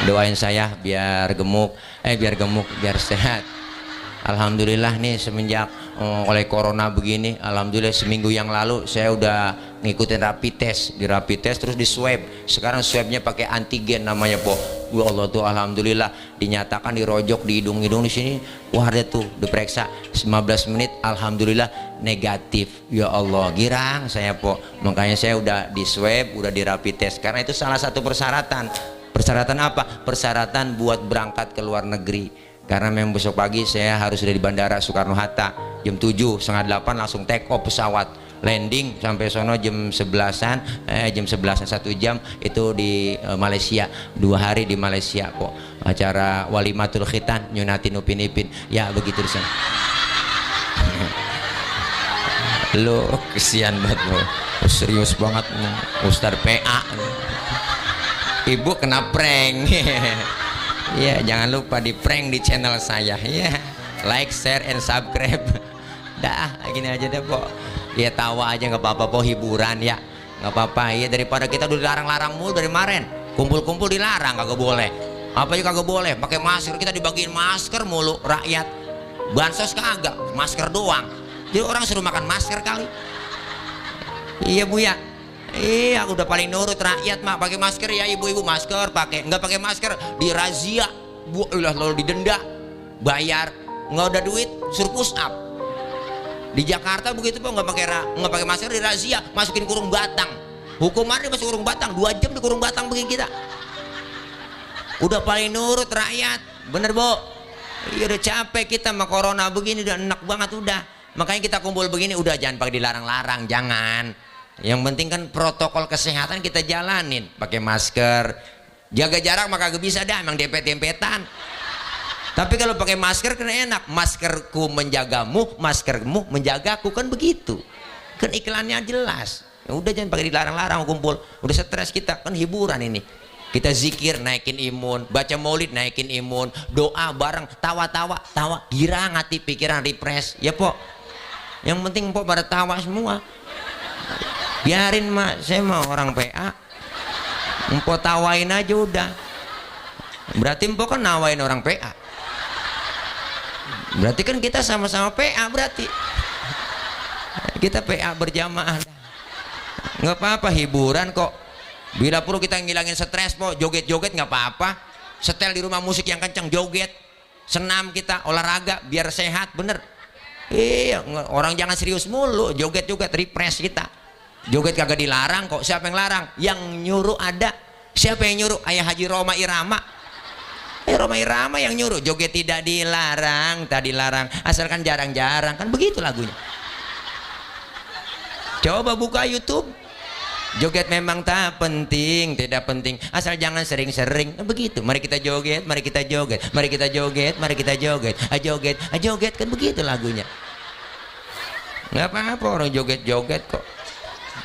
Doain saya biar sehat. Alhamdulillah nih semenjak oleh corona begini, alhamdulillah seminggu yang lalu saya udah ngikutin rapid test, di rapid test terus di swab. Sekarang swabnya pakai antigen namanya po. Ya Allah tuh alhamdulillah dinyatakan dirojok di hidung-hidung di sini. Wah ada tuh diperiksa 15 menit alhamdulillah negatif. Ya Allah girang saya po. Makanya saya udah di swab, udah di rapid test karena itu salah satu persyaratan. Persyaratan apa? Persyaratan buat berangkat ke luar negeri. Karena memang besok pagi saya harus sudah di Bandara Soekarno-Hatta jam 7, setengah 8 langsung take off pesawat, landing sampai sono jam 11-an, jam 11-an 1 jam itu di Malaysia, 2 hari di Malaysia kok acara walimatul khitan nyunatin upin ipin ya begitu di sana. Lo kesian banget lo, serius banget Ustadz PA, ibu kena prank. Ya jangan lupa di prank di channel saya ya, like, share, and subscribe. Dah gini aja deh po, ya tawa aja nggak apa-apa po, hiburan ya nggak apa-apa ya, daripada kita udah dilarang-larang mulu dari kemarin, kumpul-kumpul dilarang kagak boleh, apa juga kagak boleh, pakai masker, kita dibagiin masker mulu rakyat, bansos kagak, masker doang, jadi orang suruh makan masker kali. Iya bu ya. Iya, aku udah paling nurut rakyat mak, pakai masker ya ibu-ibu, masker pakai, nggak pakai masker dirazia, lalu didenda, bayar, nggak ada duit suruh push up. Di Jakarta begitu po, nggak pakai masker dirazia, masukin kurung batang, hukumannya masuk kurung batang, 2 jam di kurung batang begini kita. Udah paling nurut rakyat, bener bu? Iya udah capek kita sama corona begini, udah enak banget udah. Makanya kita kumpul begini udah jangan pakai dilarang-larang, jangan. Yang penting kan protokol kesehatan kita jalanin, pakai masker, jaga jarak maka gak bisa dah, emang dempet-dempetan. Tapi kalau pakai masker kan enak, maskerku menjagamu, maskermu menjagaku, kan begitu. Kan iklannya jelas. Ya udah jangan pakai dilarang-larang kumpul. Udah stres kita, kan hiburan ini. Kita zikir naikin imun, baca maulid naikin imun, doa bareng, tawa-tawa, tawa, girang hati, pikiran refresh. Ya po. Yang penting po pada tawa semua. Biarin mak, saya mau orang PA, empok tawain aja udah. Berarti empok kan nawain orang PA, berarti kan kita sama-sama PA, berarti kita PA berjamaah. Nggak apa-apa, hiburan kok. Bila perlu kita ngilangin stres po, joget-joget nggak apa-apa. Setel di rumah musik yang kencang, joget, senam kita, olahraga biar sehat, bener. Iya, orang jangan serius mulu, joget-joget, refresh kita. Joget kagak dilarang kok, siapa yang larang? Yang nyuruh ada. Siapa yang nyuruh? Ayah Haji Roma Irama. Roma Irama yang nyuruh, joget tidak dilarang, tak dilarang, asalkan jarang-jarang, kan begitu lagunya. Coba buka YouTube, joget memang tak penting, tidak penting, asal jangan sering-sering, kan begitu. Mari kita joget, mari kita joget, mari kita joget, mari kita joget, joget, joget, kan begitu lagunya. Nggak apa-apa orang joget-joget kok.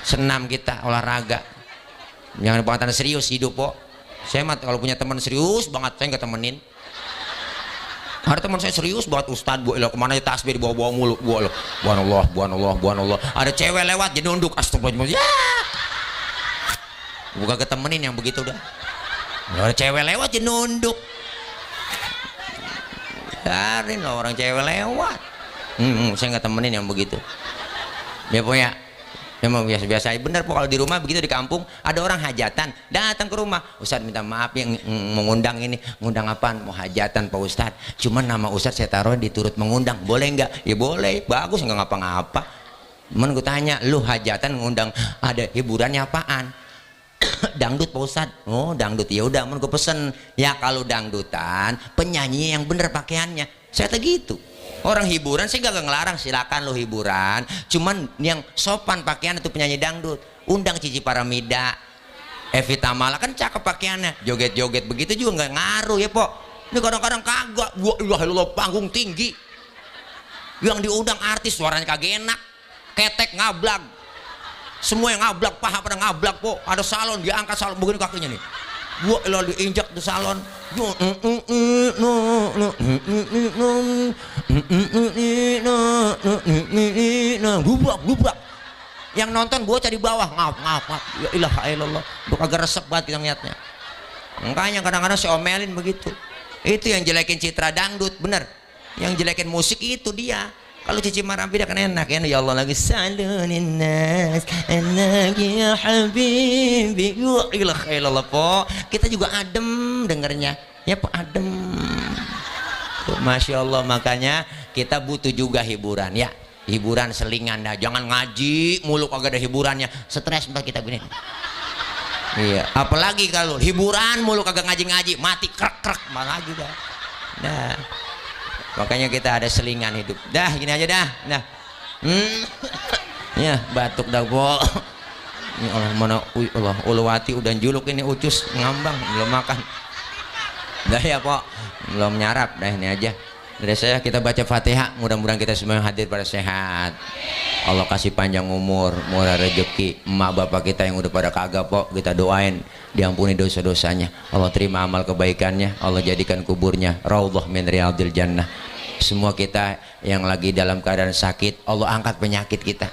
Senam kita, olahraga, jangan buatan serius hidup po. Saya mah kalau punya teman serius banget saya nggak temenin. Ada teman saya serius banget, Ustadz bu, kemana aja tasbih dibawa-bawa mulu, bu, buanallah, buanallah, buanallah. Ada cewek lewat jadi nunduk, astagfirullah, ya. Bukan ketemenin yang begitu dah. Ada cewek lewat jadi nunduk. Biarin loh orang cewek lewat. Saya nggak temenin yang begitu. Ya punya. Memang biasa-biasa bener po, kalau di rumah begitu, di kampung ada orang hajatan datang ke rumah, Ustadz minta maaf yang mengundang ini, ngundang apaan? Mau hajatan Pak Ustadz, cuman nama Ustadz saya taruh di turut mengundang, boleh nggak? Ya boleh, bagus, nggak ngapa-ngapa. Cuman gue tanya, lu hajatan ngundang ada hiburannya apaan? Dangdut Pak Ustadz. Oh dangdut, ya udah, gue pesen ya kalau dangdutan penyanyi yang bener pakaiannya, saya tuh gitu. Orang hiburan saya gak ngelarang, silakan lo hiburan, cuman yang sopan pakaian itu penyanyi dangdut. Undang Cici Paramida, Evi Tamala, kan cakep pakaiannya, joget-joget begitu juga nggak ngaruh ya po. Ini kadang-kadang kagak, wah panggung tinggi, yang diundang artis suaranya kagak enak, ketek ngablak, semua yang ngablak, paha pada ngablak po. Ada salon diangkat, salon begini kakinya nih, gua lo diinjak di salon, gubrak. Yang nonton bocah di bawah ngap. Ya ilaha illallah, gua kagak resep banget kita ngeliatnya. Makanya kadang-kadang si omelin begitu. Itu yang jelekin citra dangdut, bener. Yang jelekin musik itu dia. Kalau Cici Marambida kan enak ya, ya Allah lagi salunin nas enak ya habibi wa ilah ilallah po. Kita juga adem dengernya ya po, adem tuh, Masya Allah. Makanya kita butuh juga hiburan ya, hiburan selingan dah, jangan ngaji mulu kagak ada hiburannya, stres mbak kita gini. Iya, apalagi kalau hiburan mulu kagak ngaji-ngaji mati krek malah lagi dah. Nah, makanya kita ada selingan hidup. Dah gini aja dah. Nah. Ya, batuk dah, Po. Ini Allah mana Allah Ulwati udah juluk ini ucus ngambang belum makan. Dah ya, Po. Belum nyarap dah ini aja. Dari saya kita baca Fatihah, mudah-mudahan kita semua yang hadir pada sehat. Allah kasih panjang umur, murah rezeki. Emak bapak kita yang udah pada kagak, Po, kita doain diampuni dosa-dosanya. Allah terima amal kebaikannya, Allah jadikan kuburnya raudhah min riyadil jannah. Semua kita yang lagi dalam keadaan sakit, Allah angkat penyakit kita.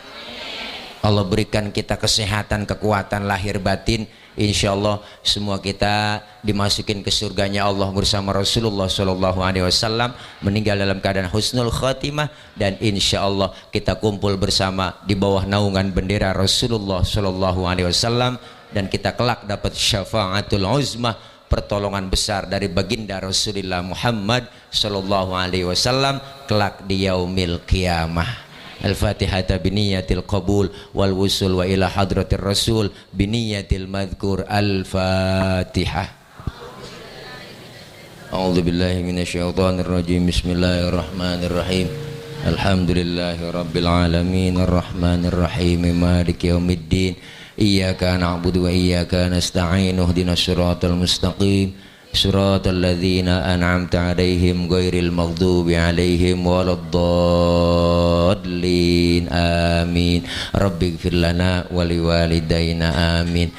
Allah berikan kita kesehatan, kekuatan lahir batin. Insya Allah semua kita dimasukin ke surganya Allah bersama Rasulullah Shallallahu Alaihi Wasallam, meninggal dalam keadaan husnul khatimah, dan insya Allah kita kumpul bersama di bawah naungan bendera Rasulullah Shallallahu Alaihi Wasallam, dan kita kelak dapat syafaatul uzmah, pertolongan besar dari baginda Rasulullah Muhammad Shallallahu Alaihi Wasallam kelak di yaumil qiyamah. Al-Fatihah biniyatil qabul wal wusul wa ila hadratir rasul biniyatil madhkur. Al-Fatihah. A'udzu billahi minasyaitonir rajim. Bismillahirrahmanirrahim. Alhamdulillahi rabbil alamin arrahmanir rahim maliki yaumiddin. Iyyaka na'budu wa iyyaka nasta'in. Ihdinas siratal mustaqim. Suratal ladzina an'amta 'alaihim ghairil maghdubi 'alaihim waladdallin. Amin. Rabbighfir lana wa liwalidayna. Amin.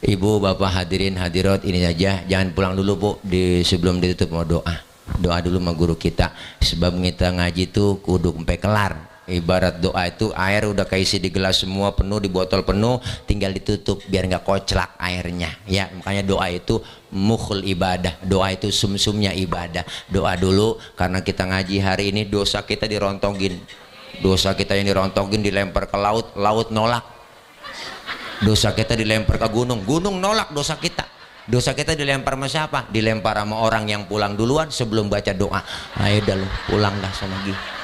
Ibu bapak hadirin hadirat, ini aja, jangan pulang dulu Bu, sebelum ditutup mau doa. Doa dulu sama guru kita, sebab kita ngaji tuh kudu sampai kelar. Ibarat doa itu air udah keisi di gelas semua penuh, di botol penuh, tinggal ditutup biar nggak koclak airnya ya. Makanya doa itu mukhul ibadah, doa itu sumsumnya ibadah. Doa dulu, karena kita ngaji hari ini dosa kita dirontogin, dosa kita yang dirontogin dilempar ke laut, laut nolak. Dosa kita dilempar ke gunung, gunung nolak dosa kita. Dosa kita dilempar sama siapa? Dilempar sama orang yang pulang duluan sebelum baca doa. Ayo dah lu pulang dah sama gini.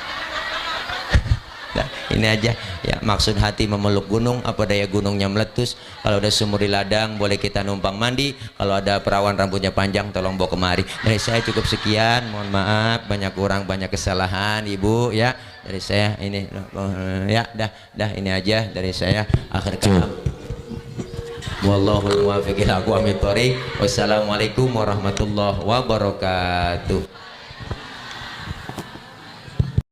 Nah, ini aja ya, maksud hati memeluk gunung, apa daya gunungnya meletus. Kalau ada sumur di ladang boleh kita numpang mandi, kalau ada perawan rambutnya panjang tolong bawa kemari. Dari saya cukup sekian, mohon maaf banyak kurang banyak kesalahan Ibu ya. Dari saya ini ya dah ini aja dari saya. Akhir kalam wallahul muwaffiq ila aqwamit thoriq. Wassalamualaikum warahmatullahi wabarakatuh.